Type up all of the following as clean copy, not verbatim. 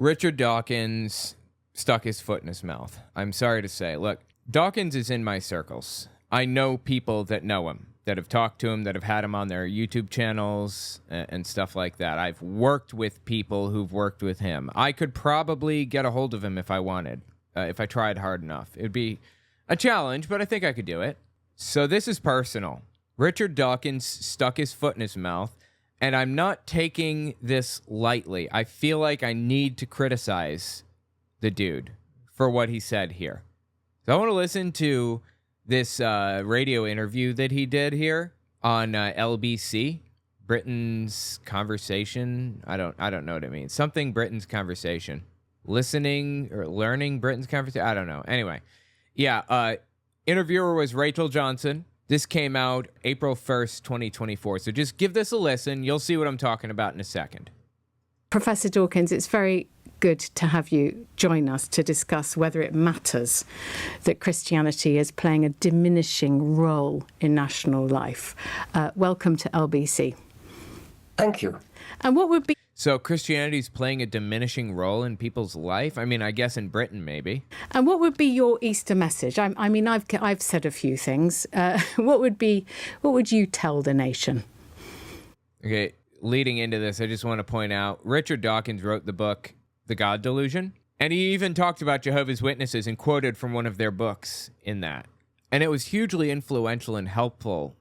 Richard Dawkins stuck his foot in his mouth. I'm sorry to say. Look, Dawkins is in my circles. I know people that know him, that have talked to him, that have had him on their YouTube channels and stuff like that. I've worked with people who've worked with him. I could probably get a hold of him if I wanted, if I tried hard enough. It'd be a challenge, but I think I could do it. So this is personal. Richard Dawkins stuck his foot in his mouth, and I'm not taking this lightly. I feel like I need to criticize the dude for what he said here. So I want to listen to this radio interview that he did here on LBC, Britain's Conversation. I don't know what it means. Something Britain's Conversation. Listening or learning Britain's Conversation. I don't know. Anyway, yeah. Interviewer was Rachel Johnson. This came out April 1st, 2024. So just give this a listen. You'll see what I'm talking about in a second. Professor Dawkins, it's very good to have you join us to discuss whether it matters that Christianity is playing a diminishing role in national life. Welcome to LBC. Thank you. And what would be... So Christianity is playing a diminishing role in people's life? I mean, I guess in Britain, maybe. And what would be your Easter message? I mean, I've said a few things. What would you tell the nation? Okay, leading into this, I just want to point out, Richard Dawkins wrote the book, The God Delusion, and he even talked about Jehovah's Witnesses and quoted from one of their books in that. And it was hugely influential and helpful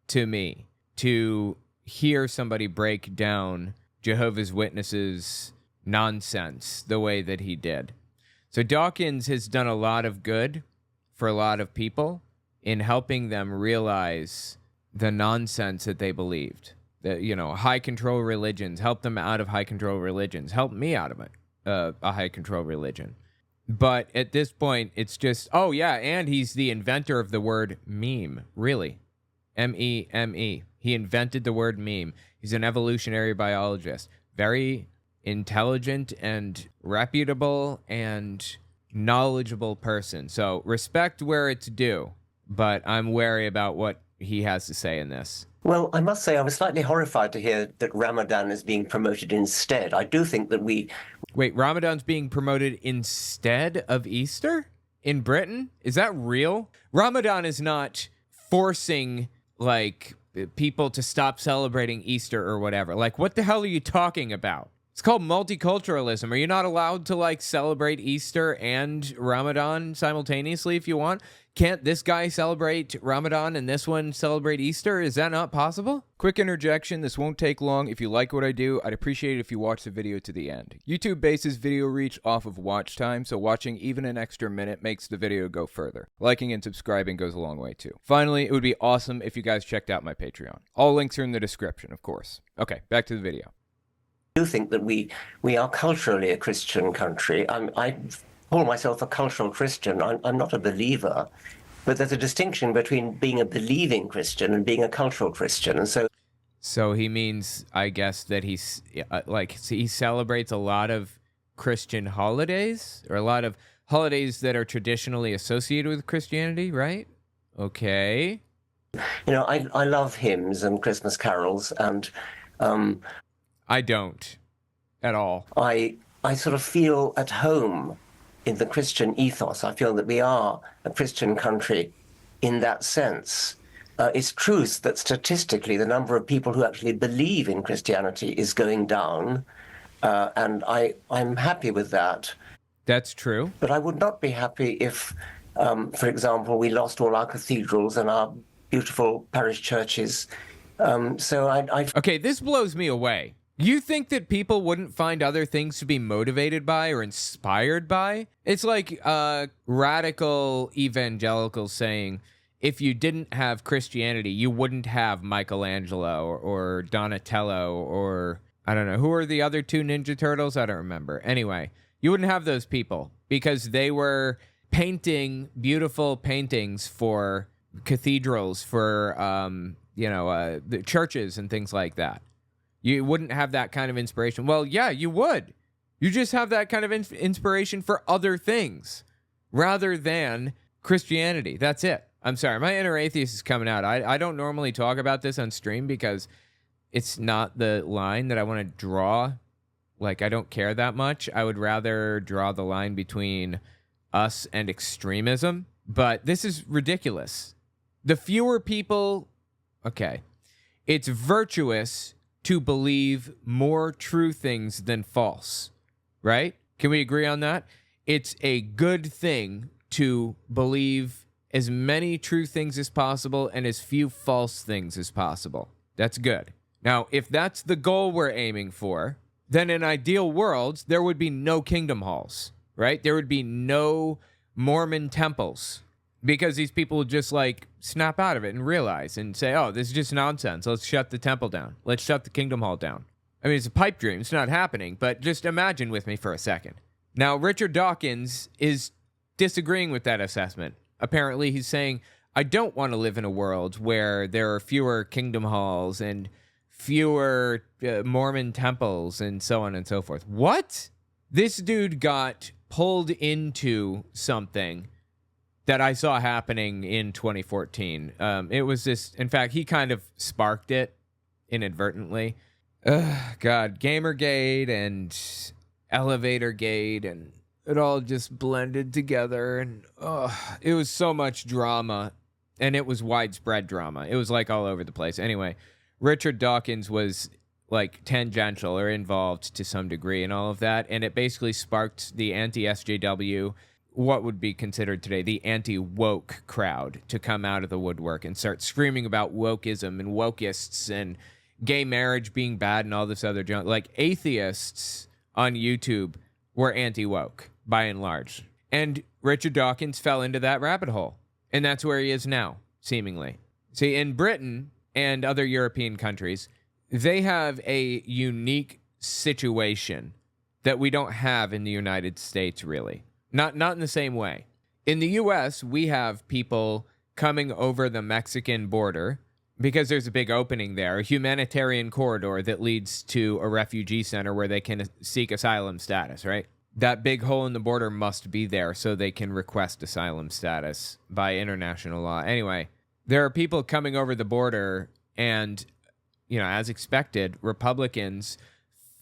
to me to hear somebody break down Jehovah's Witnesses nonsense the way that he did. So Dawkins has done a lot of good for a lot of people in helping them realize the nonsense that they believed. That, high control religions, help them out of high control religions, help me out of it, a high control religion. But at this point, it's just, oh yeah, and he's the inventor of the word meme, really. M-E-M-E. He invented the word meme. He's an evolutionary biologist. Very intelligent and reputable and knowledgeable person. So respect where it's due, but I'm wary about what he has to say in this. Well, I must say I was slightly horrified to hear that Ramadan is being promoted instead. I do think that we... Wait, Ramadan's being promoted instead of Easter? In Britain? Is that real? Ramadan is not forcing, people to stop celebrating Easter or whatever. What the hell are you talking about? It's called multiculturalism. Are you not allowed to, celebrate Easter and Ramadan simultaneously if you want? Can't this guy celebrate Ramadan and this one celebrate Easter? Is that not possible? Quick interjection, this won't take long. If you like what I do, I'd appreciate it if you watch the video to the end. YouTube bases video reach off of watch time, so watching even an extra minute makes the video go further. Liking and subscribing goes a long way too. Finally, it would be awesome if you guys checked out my Patreon. All links are in the description, of course. Okay, back to the video. I do think that we are culturally a Christian country. I call myself a cultural Christian. I'm not a believer, but there's a distinction between being a believing Christian and being a cultural Christian. And so he means, I guess, that he celebrates a lot of Christian holidays, or a lot of holidays that are traditionally associated with Christianity, right? Okay. I love hymns and Christmas carols, and I don't at all. I sort of feel at home in the Christian ethos. I feel that we are a Christian country in that sense. It's true that statistically the number of people who actually believe in Christianity is going down, and I'm happy with that. That's true. But I would not be happy if, for example, we lost all our cathedrals and our beautiful parish churches. Okay, this blows me away. You think that people wouldn't find other things to be motivated by or inspired by? It's like radical evangelicals saying, if you didn't have Christianity, you wouldn't have Michelangelo or Donatello or, I don't know, who are the other two Ninja Turtles? I don't remember. Anyway, you wouldn't have those people because they were painting beautiful paintings for cathedrals, for, the churches and things like that. You wouldn't have that kind of inspiration. Well, yeah, you would. You just have that kind of inspiration for other things rather than Christianity. That's it. I'm sorry. My inner atheist is coming out. I don't normally talk about this on stream because it's not the line that I want to draw Like, I don't care that much. I would rather draw the line between us and extremism. But this is ridiculous. The fewer people... Okay. It's virtuous to believe more true things than false, right? Can we agree on that? It's a good thing to believe as many true things as possible and as few false things as possible. That's good. Now, if that's the goal we're aiming for, then in ideal worlds, there would be no kingdom halls, right? There would be no Mormon temples, because these people would just like snap out of it and realize and say, oh, this is just nonsense. Let's shut the temple down. Let's shut the kingdom hall down. I mean, it's a pipe dream. It's not happening, but just imagine with me for a second. Now, Richard Dawkins is disagreeing with that assessment. Apparently, he's saying, I don't want to live in a world where there are fewer kingdom halls and fewer Mormon temples and so on and so forth. What? This dude got pulled into something that I saw happening in 2014. It was this, in fact, he kind of sparked it inadvertently. God, Gamergate and Elevatorgate, and it all just blended together, and it was so much drama, and it was widespread drama. It was like all over the place. Anyway, Richard Dawkins was like tangential or involved to some degree in all of that, and it basically sparked the anti-SJW, what would be considered today the anti-woke crowd, to come out of the woodwork and start screaming about wokeism and wokeists and gay marriage being bad and all this other junk. Like, atheists on YouTube were anti-woke by and large. And Richard Dawkins fell into that rabbit hole. And that's where he is now, seemingly. See, in Britain and other European countries, they have a unique situation that we don't have in the United States, really. Not in the same way. In the U.S., we have people coming over the Mexican border because there's a big opening there, a humanitarian corridor that leads to a refugee center where they can seek asylum status, right? That big hole in the border must be there so they can request asylum status by international law. Anyway, there are people coming over the border, and, you know, as expected, Republicans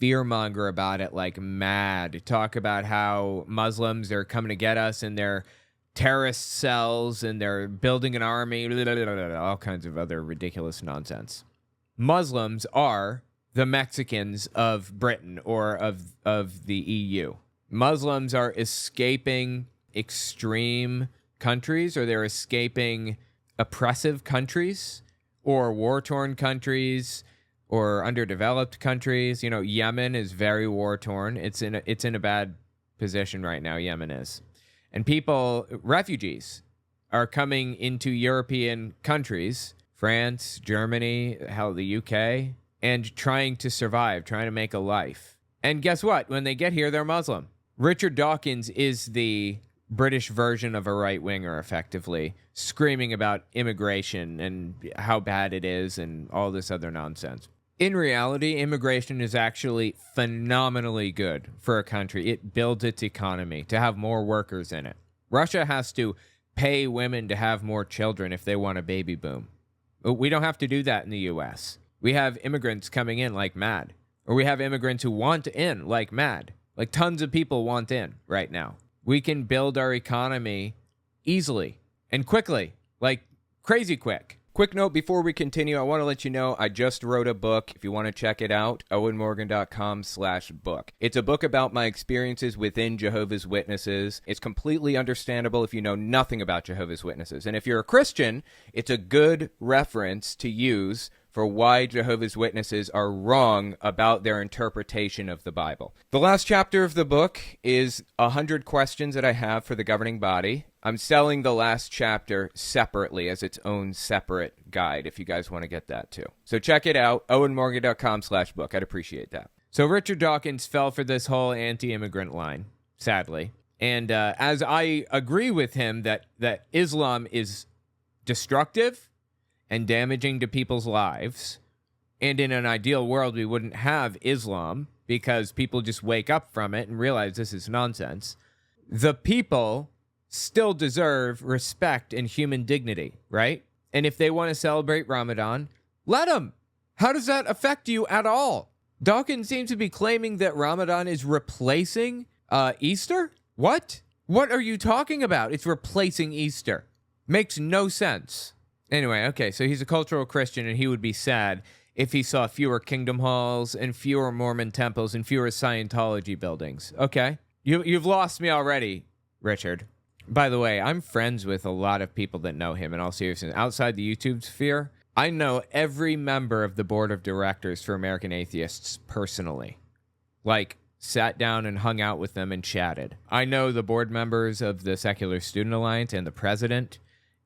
fearmonger about it like mad. Talk about how Muslims are coming to get us and they're terrorist cells and they're building an army, all kinds of other ridiculous nonsense. Muslims are the Mexicans of Britain or of the EU. Muslims are escaping extreme countries, or they're escaping oppressive countries or war-torn countries or underdeveloped countries. You know, Yemen is very war-torn. It's in a bad position right now, Yemen is. And refugees are coming into European countries, France, Germany, hell, the UK, and trying to survive, trying to make a life. And guess what? When they get here, they're Muslim. Richard Dawkins is the British version of a right-winger, effectively, screaming about immigration and how bad it is and all this other nonsense. In reality, immigration is actually phenomenally good for a country. It builds its economy to have more workers in it. Russia has to pay women to have more children if they want a baby boom. We don't have to do that in the U.S. We have immigrants coming in like mad. Or we have immigrants who want in like mad. Like, tons of people want in right now. We can build our economy easily and quickly, like crazy quick. Quick note before we continue, I want to let you know I just wrote a book. If you want to check it out, owenmorgan.com/book. It's a book about my experiences within Jehovah's Witnesses. It's completely understandable if you know nothing about Jehovah's Witnesses. And if you're a Christian, it's a good reference to use for why Jehovah's Witnesses are wrong about their interpretation of the Bible. The last chapter of the book is 100 questions that I have for the governing body. I'm selling the last chapter separately as its own separate guide if you guys want to get that too. So check it out, owenmorgan.com/book. I'd appreciate that. So Richard Dawkins fell for this whole anti-immigrant line, sadly. And as I agree with him that Islam is destructive and damaging to people's lives, and in an ideal world we wouldn't have Islam because people just wake up from it and realize this is nonsense, the people still deserve respect and human dignity, right? And if they want to celebrate Ramadan, let them. How does that affect you at all? Dawkins seems to be claiming that Ramadan is replacing Easter? What? What are you talking about? It's replacing Easter. Makes no sense. Anyway, okay, so he's a cultural Christian, and he would be sad if he saw fewer kingdom halls and fewer Mormon temples and fewer Scientology buildings. Okay. You've lost me already, Richard. By the way, I'm friends with a lot of people that know him in all seriousness. Outside the YouTube sphere, I know every member of the board of directors for American Atheists personally. Like, sat down and hung out with them and chatted. I know the board members of the Secular Student Alliance and the president,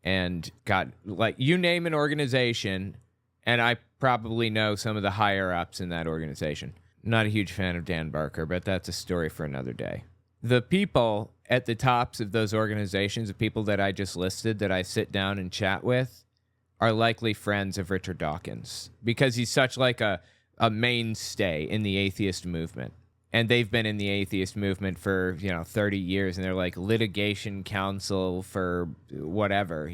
and got, like, you name an organization, and I probably know some of the higher ups in that organization. Not a huge fan of Dan Barker, but that's a story for another day. The people at the tops of those organizations, the people that I just listed that I sit down and chat with, are likely friends of Richard Dawkins, because he's such like a mainstay in the atheist movement. And they've been in the atheist movement for, 30 years, and they're like litigation counsel for whatever,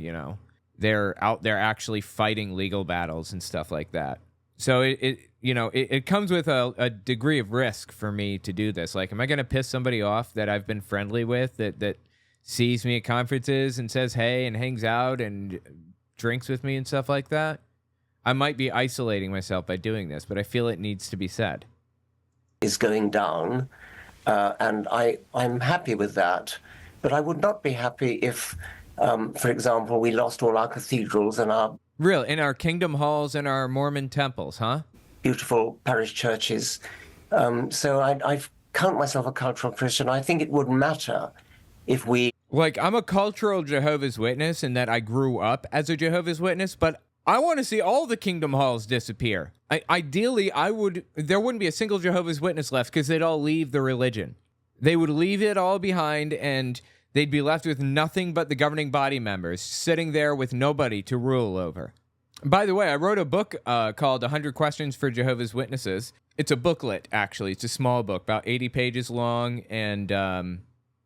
They're out there actually fighting legal battles and stuff like that. So it comes with a degree of risk for me to do this. Like, am I going to piss somebody off that I've been friendly with, that sees me at conferences and says hey and hangs out and drinks with me and stuff like that? I might be isolating myself by doing this, but I feel it needs to be said. Is going down, and I'm happy with that. But I would not be happy if, for example, we lost all our cathedrals and our in our kingdom halls and our Mormon temples, huh? Beautiful parish churches. So I count myself a cultural Christian. I think it would matter if we... Like, I'm a cultural Jehovah's Witness in that I grew up as a Jehovah's Witness, but I want to see all the kingdom halls disappear. Ideally, there wouldn't be a single Jehovah's Witness left because they'd all leave the religion. They would leave it all behind, and they'd be left with nothing but the governing body members sitting there with nobody to rule over. By the way, I wrote a book called 100 Questions for Jehovah's Witnesses. It's a booklet, actually. It's a small book, about 80 pages long, and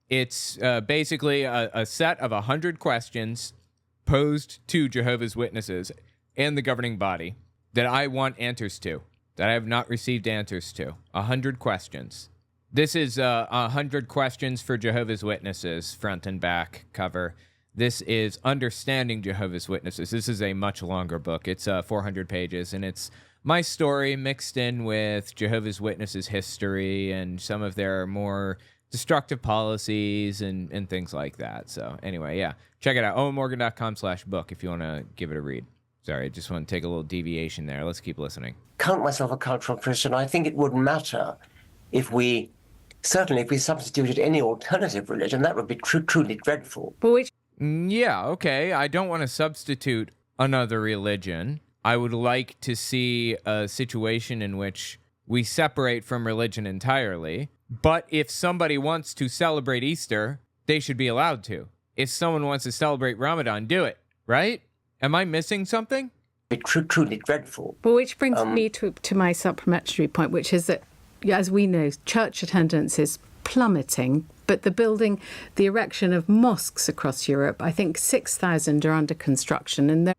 it's basically a set of 100 questions posed to Jehovah's Witnesses and the governing body that I want answers to, that I have not received answers to. 100 questions. This is 100 Questions for Jehovah's Witnesses, front and back cover. This is Understanding Jehovah's Witnesses. This is a much longer book. It's 400 pages, and it's my story mixed in with Jehovah's Witnesses history and some of their more destructive policies and things like that. So anyway, yeah, check it out. owenmorgan.com/book if you want to give it a read. Sorry, I just want to take a little deviation there. Let's keep listening. Count myself a cultural Christian. I think it would matter if we substituted any alternative religion. That would be truly dreadful. But which... Yeah, okay. I don't want to substitute another religion. I would like to see a situation in which we separate from religion entirely. But if somebody wants to celebrate Easter, they should be allowed to. If someone wants to celebrate Ramadan, do it, right? Am I missing something? It's truly dreadful. Well, which brings me to my supplementary point, which is that, as we know, church attendance is plummeting, but the erection of mosques across Europe, I think 6,000 are under construction. And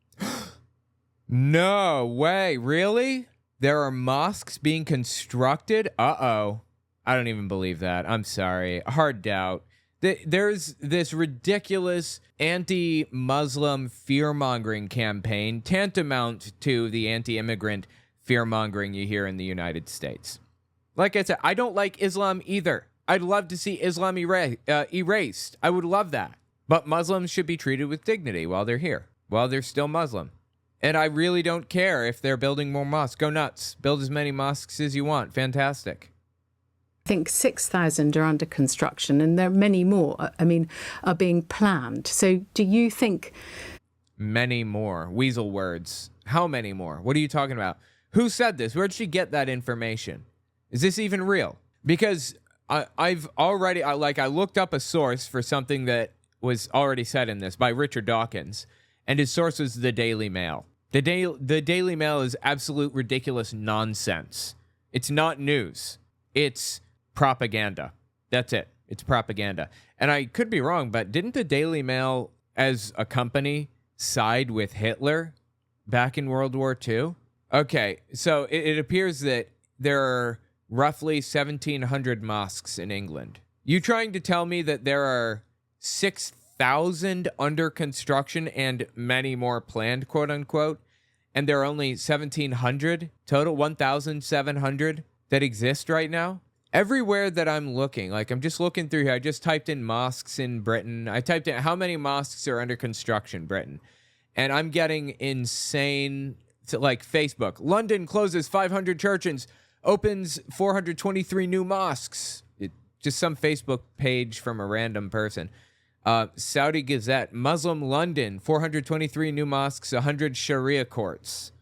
no way, really? There are mosques being constructed? Uh-oh. I don't even believe that. I'm sorry. Hard doubt. There's this ridiculous anti-Muslim fear-mongering campaign tantamount to the anti-immigrant fear-mongering you hear in the United States. Like I said, I don't like Islam either. I'd love to see Islam erased. I would love that. But Muslims should be treated with dignity while they're here, while they're still Muslim. And I really don't care if they're building more mosques. Go nuts. Build as many mosques as you want. Fantastic. I think 6,000 are under construction, and there are many more, are being planned. So do you think... Many more. Weasel words. How many more? What are you talking about? Who said this? Where'd she get that information? Is this even real? Because I looked up a source for something that was already said in this by Richard Dawkins, and his source was the Daily Mail. The Daily Mail is absolute ridiculous nonsense. It's not news. It's propaganda. That's it. It's propaganda. And I could be wrong, but didn't the Daily Mail as a company side with Hitler back in World War II? Okay, so it appears that there are roughly 1,700 mosques in England. You trying to tell me that there are 6,000 under construction and many more planned, quote unquote, and there are only 1,700 total, 1,700 that exist right now? Everywhere that I'm looking, like I'm just looking through here, I just typed in mosques in Britain. I typed in how many mosques are under construction, Britain. And I'm getting insane, like Facebook. London closes 500 churches, opens 423 new mosques. Just some Facebook page from a random person. Saudi Gazette, Muslim London, 423 new mosques, 100 Sharia courts.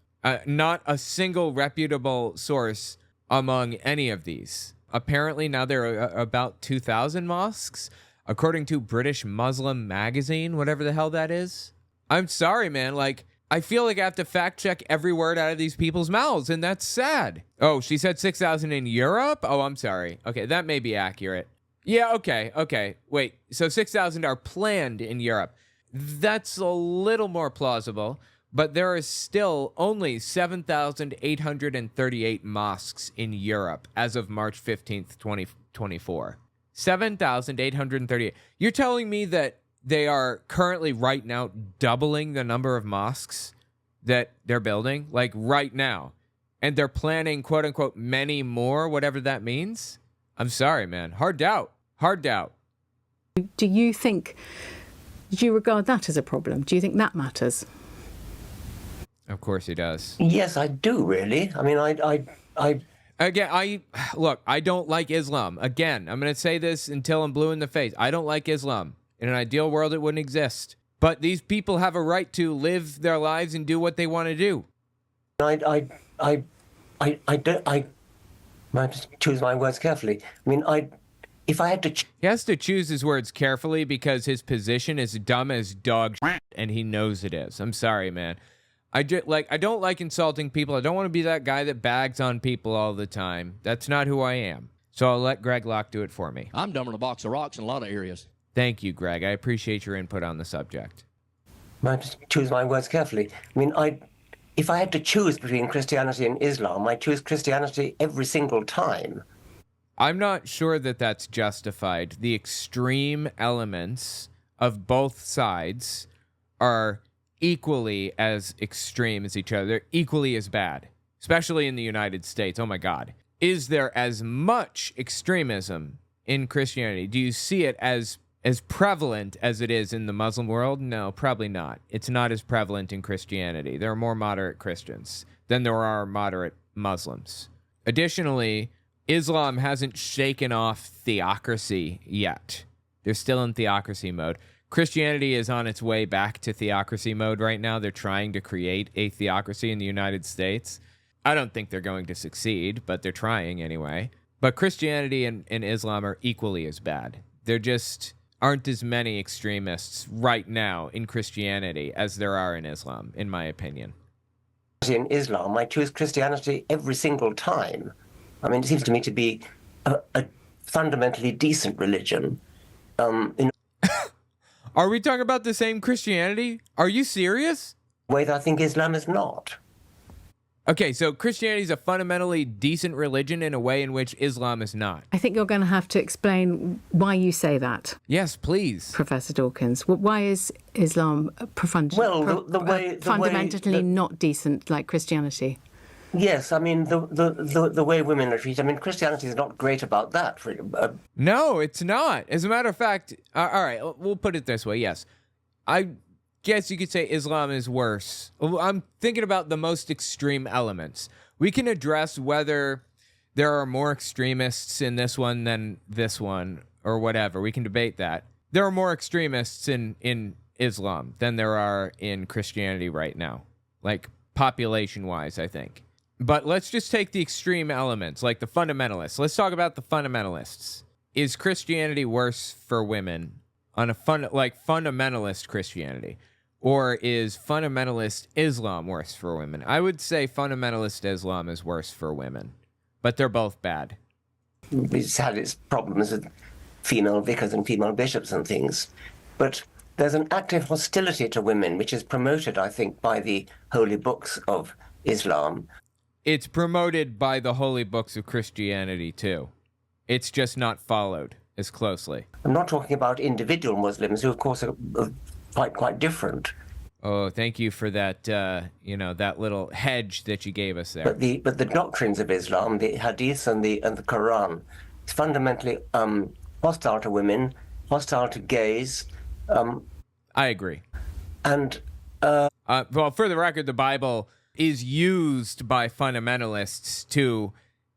Not a single reputable source among any of these. Apparently now there are about 2,000 mosques, according to British Muslim Magazine, whatever the hell that is. I'm sorry, man. Like, I feel like I have to fact check every word out of these people's mouths, and that's sad. Oh, she said 6,000 in Europe? Oh, I'm sorry. Okay, that may be accurate. Yeah, okay. Wait, so 6,000 are planned in Europe. That's a little more plausible, but there are still only 7,838 mosques in Europe as of March 15th, 2024. 7,838. You're telling me that they are currently right now doubling the number of mosques that they're building, like right now, and they're planning, quote unquote, many more, whatever that means? I'm sorry, man. Hard doubt. Do you regard that as a problem? Do you think that matters? Of course he does. Yes, I do, really. I mean, Look, I don't like Islam. Again, I'm going to say this until I'm blue in the face. I don't like Islam. In an ideal world, it wouldn't exist. But these people have a right to live their lives and do what they want to do. I might choose my words carefully. I mean, if I had to... He has to choose his words carefully because his position is dumb as dog shit, and he knows it is. I'm sorry, man. I don't like insulting people. I don't want to be that guy that bags on people all the time. That's not who I am. So I'll let Greg Locke do it for me. I'm dumber than a box of rocks in a lot of areas. Thank you, Greg. I appreciate your input on the subject. Might choose my words carefully. I mean, if I had to choose between Christianity and Islam, I choose Christianity every single time. I'm not sure that that's justified. The extreme elements of both sides are equally as extreme as each other. They're equally as bad, especially in the United States. Oh my God. Is there as much extremism in Christianity? Do you see it as prevalent as it is in the Muslim world? No, probably not. It's not as prevalent in Christianity. There are more moderate Christians than there are moderate Muslims. Additionally, Islam hasn't shaken off theocracy yet. They're still in theocracy mode. Christianity is on its way back to theocracy mode right now. They're trying to create a theocracy in the United States. I don't think they're going to succeed, but they're trying anyway. But Christianity and Islam are equally as bad. There just aren't as many extremists right now in Christianity as there are in Islam, in my opinion. In Islam, I choose Christianity every single time. I mean, it seems to me to be a fundamentally decent religion. Are we talking about the same Christianity? Are you serious? A way that I think Islam is not. Okay, so Christianity is a fundamentally decent religion in a way in which Islam is not. I think you're going to have to explain why you say that. Yes, please. Professor Dawkins. Why is Islam fundamentally not decent like Christianity? Yes, I mean, the way women are treated. I mean, Christianity is not great about that. No, it's not. As a matter of fact, all right, we'll put it this way, yes. I guess you could say Islam is worse. I'm thinking about the most extreme elements. We can address whether there are more extremists in this one than this one, or whatever. We can debate that. There are more extremists in Islam than there are in Christianity right now, like population-wise, I think. But let's just take the extreme elements, like the fundamentalists. Let's talk about the fundamentalists. Is Christianity worse for women on a fundamentalist Christianity? Or is fundamentalist Islam worse for women? I would say fundamentalist Islam is worse for women, but they're both bad. It's had its problems with female vicars and female bishops and things. But there's an active hostility to women, which is promoted, I think, by the holy books of Islam. it's promoted by the holy books of Christianity too. It's just not followed as closely. I'm not talking about individual Muslims, who, of course, are quite different. Oh, thank you for that, that little hedge that you gave us there. But the doctrines of Islam, the Hadith and the Quran, is fundamentally hostile to women, hostile to gays. I agree. And well, for the record, the Bible is used by fundamentalists to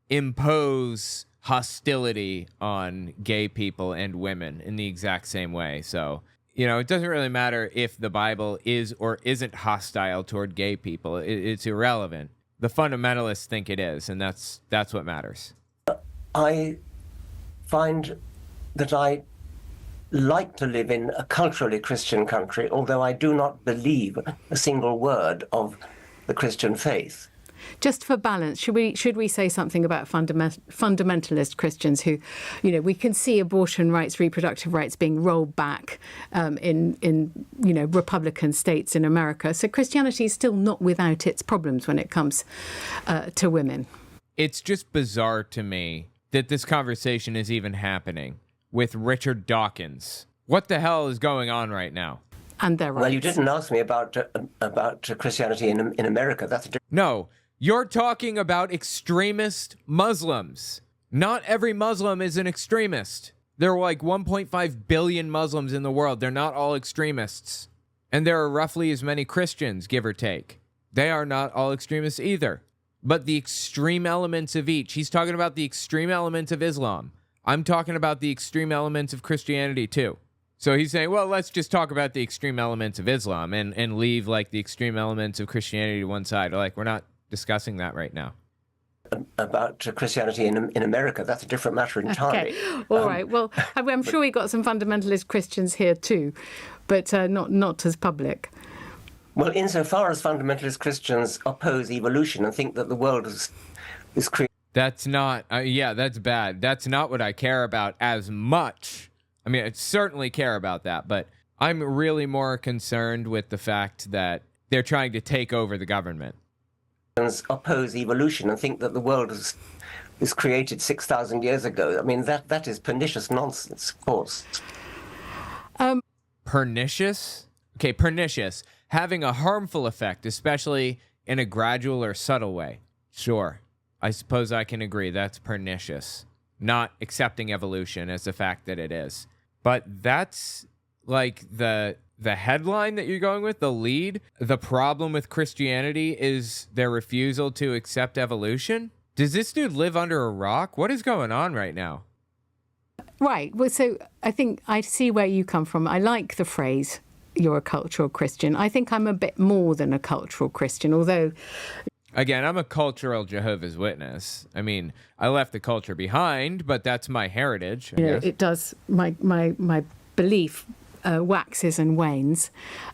impose hostility on gay people and women in the exact same way. So, it doesn't really matter if the Bible is or isn't hostile toward gay people. It's irrelevant. The fundamentalists think it is, and that's what matters. I find that I like to live in a culturally Christian country, although I do not believe a single word of the Christian faith. Just for balance, should we say something about fundamentalist Christians who, we can see abortion rights, reproductive rights being rolled back in Republican states in America. So Christianity is still not without its problems when it comes to women. It's just bizarre to me that this conversation is even happening with Richard Dawkins. What the hell is going on right now? And their rights. Well, you didn't ask me about Christianity in America. That's a different... No. You're talking about extremist Muslims. Not every Muslim is an extremist. There are like 1.5 billion Muslims in the world. They're not all extremists. And there are roughly as many Christians, give or take. They are not all extremists either. But the extreme elements of each. He's talking about the extreme elements of Islam. I'm talking about the extreme elements of Christianity too. So he's saying, well, let's just talk about the extreme elements of Islam and leave like the extreme elements of Christianity to one side. Like, we're not discussing that right now. About Christianity in America, that's a different matter entirely. Okay. All right. Well, I'm sure we got some fundamentalist Christians here too, but not as public. Well, insofar as fundamentalist Christians oppose evolution and think that the world is created. That's not, that's bad. That's not what I care about as much. I mean, I certainly care about that, but I'm really more concerned with the fact that they're trying to take over the government. Oppose evolution and think that the world was created 6,000 years ago. I mean, that is pernicious nonsense, of course. Pernicious? Okay, pernicious. Having a harmful effect, especially in a gradual or subtle way. Sure. I suppose I can agree that's pernicious. Not accepting evolution as the fact that it is. But that's like the headline that you're going with, the lead. The problem with Christianity is their refusal to accept evolution. Does this dude live under a rock? What is going on right now? Right. Well, so I think I see where you come from. I like the phrase, you're a cultural Christian. I think I'm a bit more than a cultural Christian, although... Again, I'm a cultural Jehovah's Witness. I mean, I left the culture behind, but that's my heritage. I guess. It does. My belief waxes and wanes.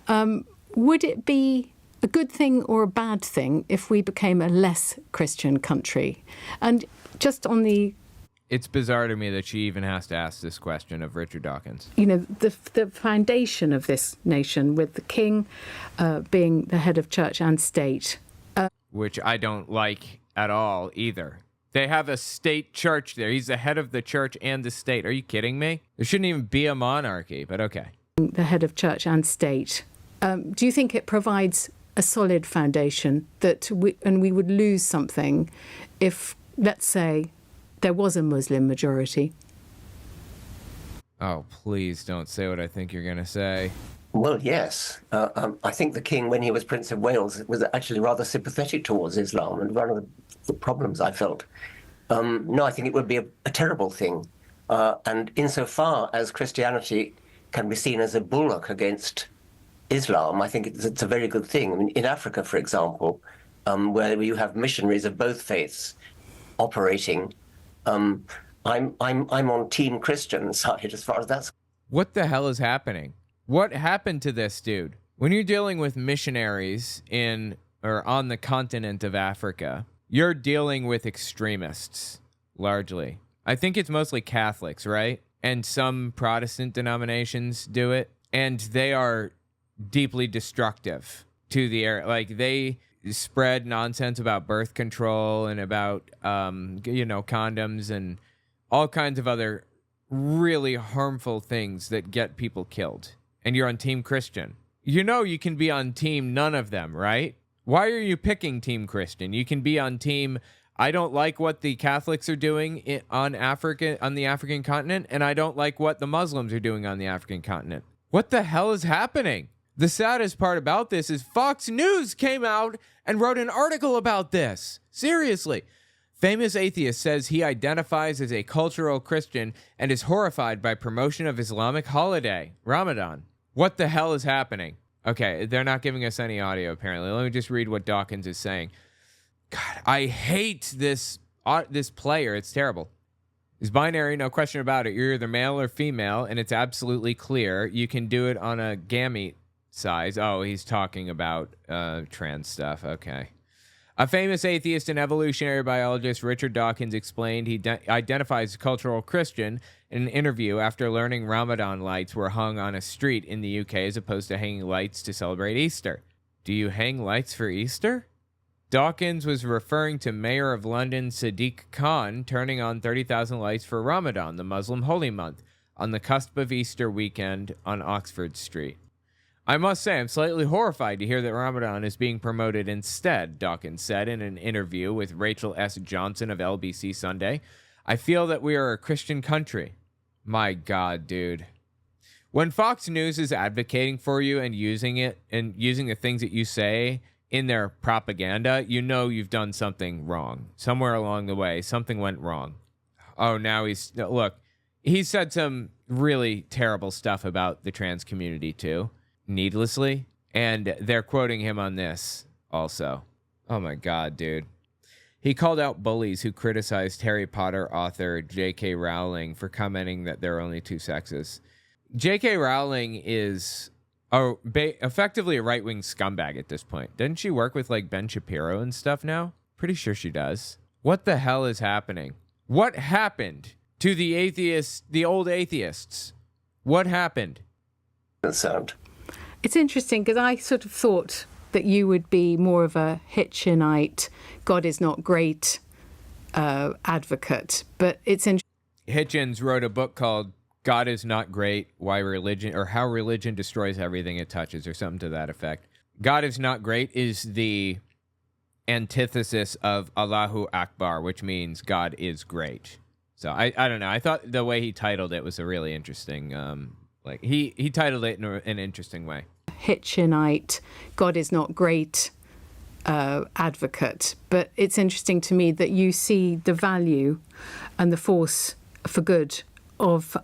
Would it be a good thing or a bad thing if we became a less Christian country? And just on the... It's bizarre to me that she even has to ask this question of Richard Dawkins. The foundation of this nation, with the king being the head of church and state... which I don't like at all either. They have a state church there. He's the head of the church and the state. Are you kidding me? There shouldn't even be a monarchy, but okay. The head of church and state. Do you think it provides a solid foundation that we would lose something if, let's say, there was a Muslim majority? Oh, please don't say what I think you're going to say. Well, yes. I think the king, when he was Prince of Wales, was actually rather sympathetic towards Islam, and one of the problems I felt. No, I think it would be a terrible thing. And insofar as Christianity can be seen as a bulwark against Islam, I think it's a very good thing. I mean, in Africa, for example, where you have missionaries of both faiths operating, I'm on Team Christian side as far as that's. What the hell is happening? What happened to this dude? When you're dealing with missionaries in or on the continent of Africa, you're dealing with extremists, largely. I think it's mostly Catholics, right? And some Protestant denominations do it. And they are deeply destructive to the area. Like, they spread nonsense about birth control and about, condoms and all kinds of other really harmful things that get people killed. And you're on Team Christian. You know you can be on team none of them, right? Why are you picking Team Christian? You can be on team, I don't like what the Catholics are doing on the African continent, and I don't like what the Muslims are doing on the African continent. What the hell is happening? The saddest part about this is Fox News came out and wrote an article about this. Seriously. Famous Atheist says he identifies as a cultural Christian and is horrified by promotion of Islamic holiday, Ramadan. What the hell is happening? Okay, they're not giving us any audio, apparently. Let me just read what Dawkins is saying. God, I hate this player. It's terrible. It's binary, no question about it. You're either male or female, and it's absolutely clear. You can do it on a gamete size. Oh, he's talking about trans stuff. Okay. A famous atheist and evolutionary biologist, Richard Dawkins, explained he identifies as cultural Christian in an interview after learning Ramadan lights were hung on a street in the UK as opposed to hanging lights to celebrate Easter. Do you hang lights for Easter? Dawkins was referring to Mayor of London Sadiq Khan turning on 30,000 lights for Ramadan, the Muslim holy month, on the cusp of Easter weekend on Oxford Street. I must say, I'm slightly horrified to hear that Ramadan is being promoted instead, Dawkins said in an interview with Rachel S. Johnson of LBC Sunday. I feel that we are a Christian country. My God, dude. When Fox News is advocating for you and using it and using the things that you say in their propaganda, you know you've done something wrong. Somewhere along the way, something went wrong. Oh, now he said some really terrible stuff about the trans community too. Needlessly, and they're quoting him on this also. Oh my God, dude. He called out bullies who criticized Harry Potter author J.K. Rowling for commenting that there are only two sexes. J.K. Rowling is effectively a right-wing scumbag at this point. Doesn't she work with like Ben Shapiro and stuff now? Pretty sure she does. What the hell is happening? What happened to the atheists, the old atheists? What happened? Sound. It's interesting because I sort of thought that you would be more of a Hitchinite, God is not great advocate, but it's interesting. Hitchens wrote a book called God is Not Great, Why Religion, or How Religion Destroys Everything It Touches, or something to that effect. God is Not Great is the antithesis of Allahu Akbar, which means God is great. So I don't know. I thought the way he titled it was a really interesting, he titled it in an interesting way. Hitchinite, God is not great advocate, but it's interesting to me that you see the value and the force for good of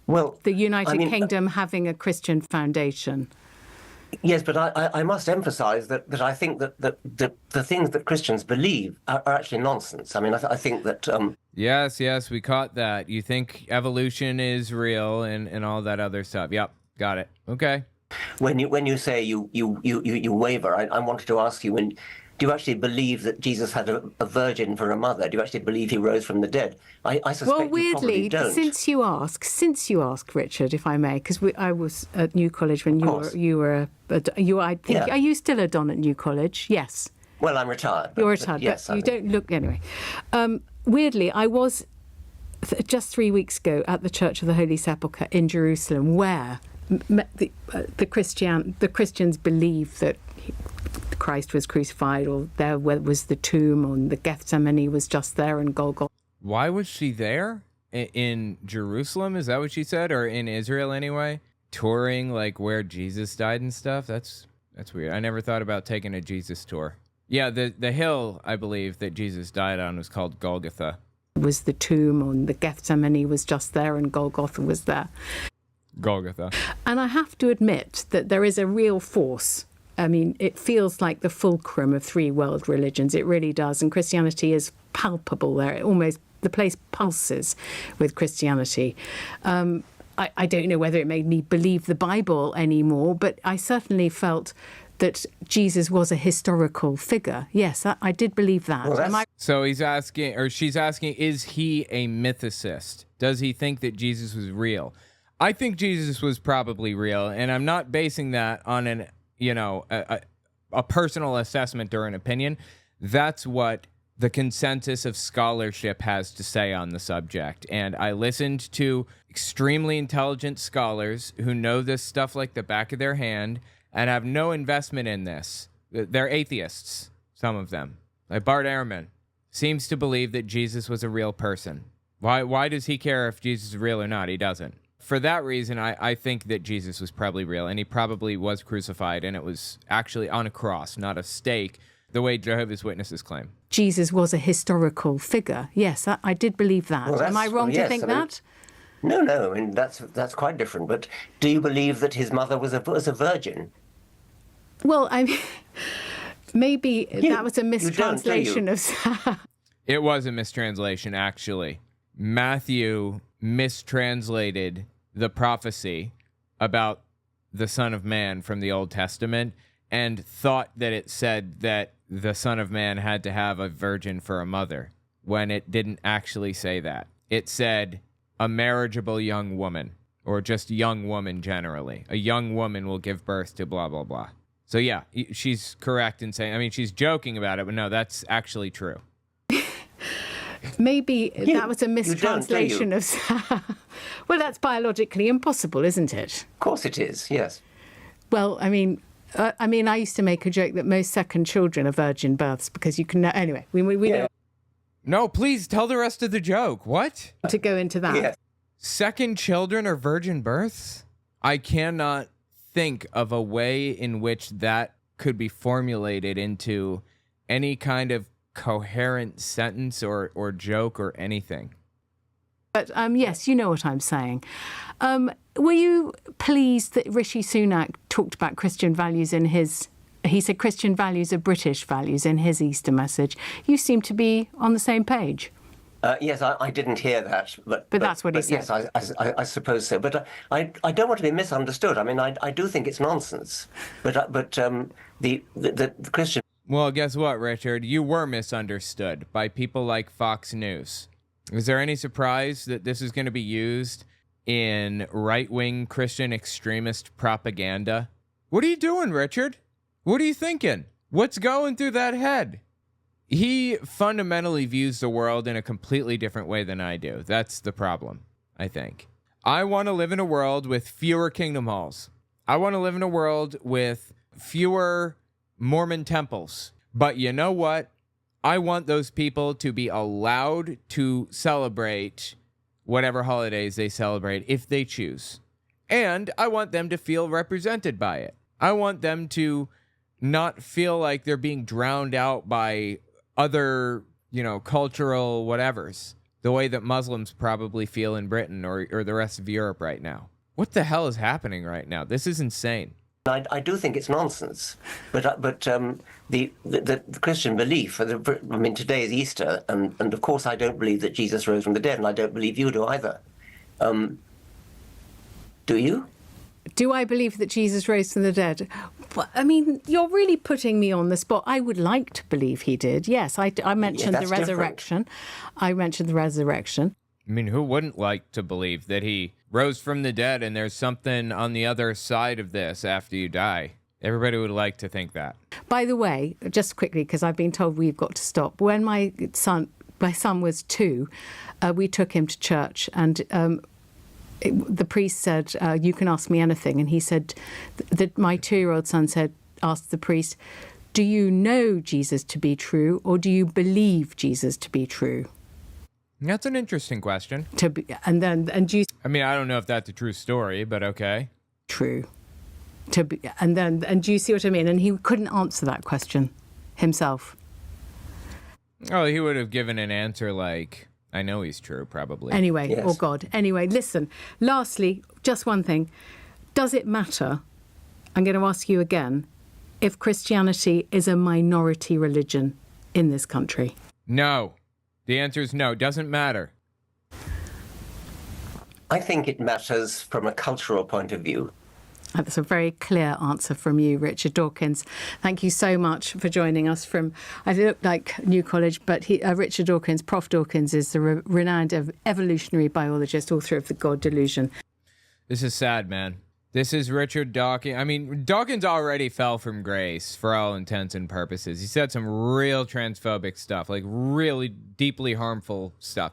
the United Kingdom having a Christian foundation. Yes, but I must emphasize that I think that the things that Christians believe are actually nonsense. I mean, I think that... Yes, we caught that. You think evolution is real and all that other stuff. Yep, got it. Okay. When you say you waver, I wanted to ask you, do you actually believe that Jesus had a virgin for a mother? Do you actually believe he rose from the dead? I suspect well, weirdly, you probably don't. since you ask, Richard, if I may, because I was at New College when you were are you still a Don at New College? Yes. Well, I'm retired. You're retired, yes, but you don't look anyway. Weirdly, I was just 3 weeks ago at the Church of the Holy Sepulchre in Jerusalem, where the Christians believe that Christ was crucified, or there was the tomb, or the Gethsemane was just there, and Golgotha. Why was she there? In Jerusalem? Is that what she said? Or in Israel anyway? Touring like where Jesus died and stuff? That's weird. I never thought about taking a Jesus tour. Yeah, the hill, I believe, that Jesus died on was called Golgotha. Was the tomb, or the Gethsemane was just there, and Golgotha was there. Golgotha. And I have to admit that there is a real force. I mean, it feels like the fulcrum of three world religions. It really does. And Christianity is palpable there. The place pulses with Christianity. I don't know whether it made me believe the Bible anymore, but I certainly felt that Jesus was a historical figure. Yes, I did believe that. Well, so he's asking, or she's asking, is he a mythicist? Does he think that Jesus was real? I think Jesus was probably real, and I'm not basing that on a personal assessment or an opinion. That's what the consensus of scholarship has to say on the subject. And I listened to extremely intelligent scholars who know this stuff like the back of their hand and have no investment in this. They're atheists, some of them. Like Bart Ehrman seems to believe that Jesus was a real person. Why does he care if Jesus is real or not? He doesn't. For that reason, I think that Jesus was probably real, and he probably was crucified, and it was actually on a cross, not a stake, the way Jehovah's Witnesses claim. Jesus was a historical figure. Yes, I did believe that. Well, Am I wrong to think that? No. I mean, that's quite different. But do you believe that his mother was a virgin? Well, I mean, maybe that was a mistranslation of... It was a mistranslation, actually. Matthew mistranslated the prophecy about the Son of Man from the Old Testament and thought that it said that the Son of Man had to have a virgin for a mother, when it didn't actually say that. It said a marriageable young woman, or just young woman generally. A young woman will give birth to blah, blah, blah. So yeah, she's correct in saying, I mean, she's joking about it, but no, that's actually true. Maybe that was a mistranslation of... Well, that's biologically impossible, isn't it? Of course it is, yes. Well, I mean, I used to make a joke that most second children are virgin births because you can... Anyway, we don't... No, please tell the rest of the joke. What? To go into that. Yes. Second children are virgin births? I cannot think of a way in which that could be formulated into any kind of coherent sentence or joke or anything. But yes, you know what I'm saying. Were you pleased that Rishi Sunak talked about Christian values in his... He said Christian values are British values in his Easter message. You seem to be on the same page. Yes, I didn't hear that. But that's what he said. Yes, I suppose so. But I don't want to be misunderstood. I mean, I do think it's nonsense. But the Christian... Well, guess what, Richard? You were misunderstood by people like Fox News. Is there any surprise that this is going to be used in right-wing Christian extremist propaganda? What are you doing, Richard? What are you thinking? What's going through that head? He fundamentally views the world in a completely different way than I do. That's the problem, I think. I want to live in a world with fewer kingdom halls. I want to live in a world with fewer Mormon temples. But you know what? I want those people to be allowed to celebrate whatever holidays they celebrate if they choose. And I want them to feel represented by it. I want them to not feel like they're being drowned out by other, cultural whatevers, the way that Muslims probably feel in Britain or the rest of Europe right now. What the hell is happening right now? This is insane. I do think it's nonsense, but the Christian belief. Today is Easter, and of course I don't believe that Jesus rose from the dead, and I don't believe you do either. Do you? Do I believe that Jesus rose from the dead? I mean, you're really putting me on the spot. I would like to believe he did. Yes, I mentioned the resurrection. I mentioned the resurrection. I mean, who wouldn't like to believe that he rose from the dead and there's something on the other side of this after you die? Everybody would like to think that. By the way, just quickly, because I've been told we've got to stop. When my son was 2, we took him to church, and the priest said, you can ask me anything. And he said that my 2-year-old son asked the priest, do you know Jesus to be true, or do you believe Jesus to be true? That's an interesting question. I mean, I don't know if that's a true story, but okay. True. Do you see what I mean? And he couldn't answer that question himself. Oh, he would have given an answer like, I know he's true, probably. Anyway, yes. Oh God. Anyway, listen. Lastly, just one thing. Does it matter, I'm going to ask you again, if Christianity is a minority religion in this country? No. The answer is no. It doesn't matter. I think it matters from a cultural point of view. That's a very clear answer from you, Richard Dawkins. Thank you so much for joining us from, I look like New College, but Richard Dawkins, Prof. Dawkins, is the renowned evolutionary biologist, author of The God Delusion. This is sad, man. This is Richard Dawkins. I mean, Dawkins already fell from grace for all intents and purposes. He said some real transphobic stuff, like really deeply harmful stuff.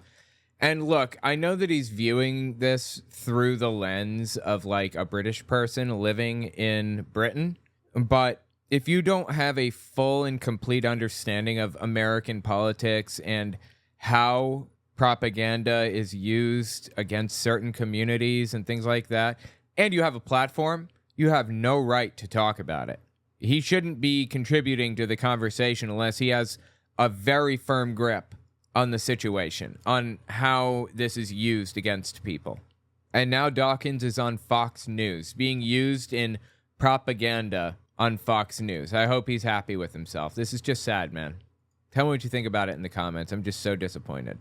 And look, I know that he's viewing this through the lens of like a British person living in Britain. But if you don't have a full and complete understanding of American politics and how propaganda is used against certain communities and things like that, and you have a platform, you have no right to talk about it. He shouldn't be contributing to the conversation unless he has a very firm grip on the situation, on how this is used against people. And now Dawkins is on Fox News, being used in propaganda on Fox News. I hope he's happy with himself. This is just sad, man. Tell me what you think about it in the comments. I'm just so disappointed.